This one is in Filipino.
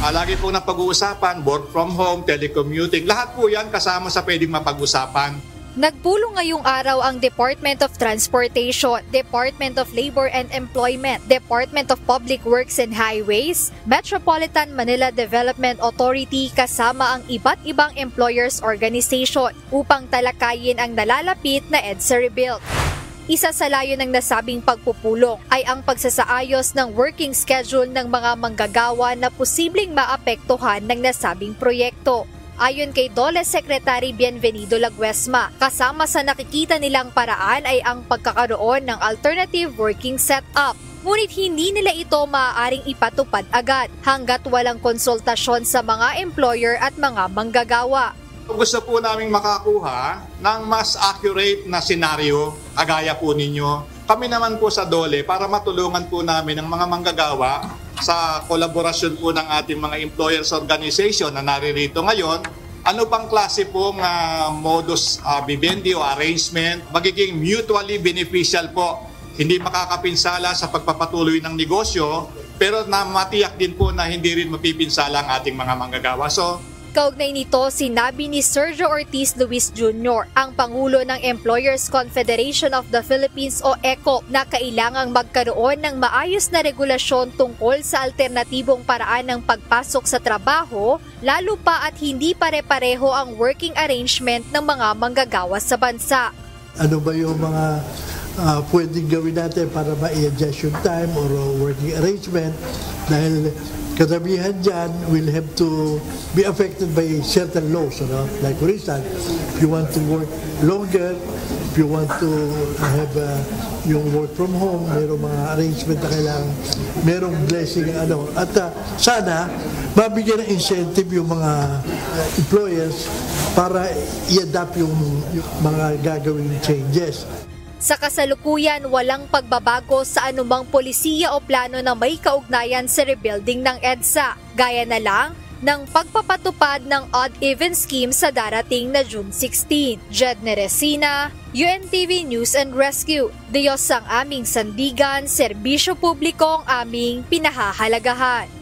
Lagi po na pag-uusapan, work from home, telecommuting, lahat po yan kasama sa pwedeng mapag-usapan. Nagpulong ngayong araw ang Department of Transportation, Department of Labor and Employment, Department of Public Works and Highways, Metropolitan Manila Development Authority kasama ang iba't ibang employers organization upang talakayin ang nalalapit na EDSA rebuild. Isa sa layo ng nasabing pagpupulong ay ang pagsasaayos ng working schedule ng mga manggagawa na posibleng maapektuhan ng nasabing proyekto. Ayon kay DOLE Secretary Bienvenido Laguesma, kasama sa nakikita nilang paraan ay ang pagkakaroon ng alternative working setup. Ngunit hindi nila ito maaaring ipatupad agad hanggat walang konsultasyon sa mga employer at mga manggagawa. Gusto po namin makakuha ng mas accurate na senaryo, kagaya po ninyo. Kami naman po sa DOLE para matulungan po namin ang mga manggagawa sa kolaborasyon po ng ating mga employers organization na naririto ngayon. Ano bang klase pong modus vivendi o arrangement magiging mutually beneficial po, hindi makakapinsala sa pagpapatuloy ng negosyo, pero na matiyak din po na hindi rin mapipinsala ang ating mga manggagawa. Kaugnay nito, sinabi ni Sergio Ortiz Luis Jr., ang Pangulo ng Employers Confederation of the Philippines o ECOP, na kailangang magkaroon ng maayos na regulasyon tungkol sa alternatibong paraan ng pagpasok sa trabaho, lalo pa at hindi pare-pareho ang working arrangement ng mga manggagawa sa bansa. Ano ba yung mga pwedeng gawin natin para ma-adjust yung time or working arrangement? Dahil karamihan dyan will have to be affected by certain laws. Like for instance, if you want to work longer, if you want to have yung work from home, mayroong mga arrangement na kailangan, mayroong blessing. At sana, mabigyan ng incentive yung mga employers para i-adapt yung mga gagawing changes. Sa kasalukuyan, walang pagbabago sa anumang polisiya o plano na may kaugnayan sa rebuilding ng EDSA, gaya na lang ng pagpapatupad ng odd-even scheme sa darating na June 16. Jed Neresina, UNTV News and Rescue. Diyos ang aming sandigan, serbisyo publiko ang aming pinahahalagahan.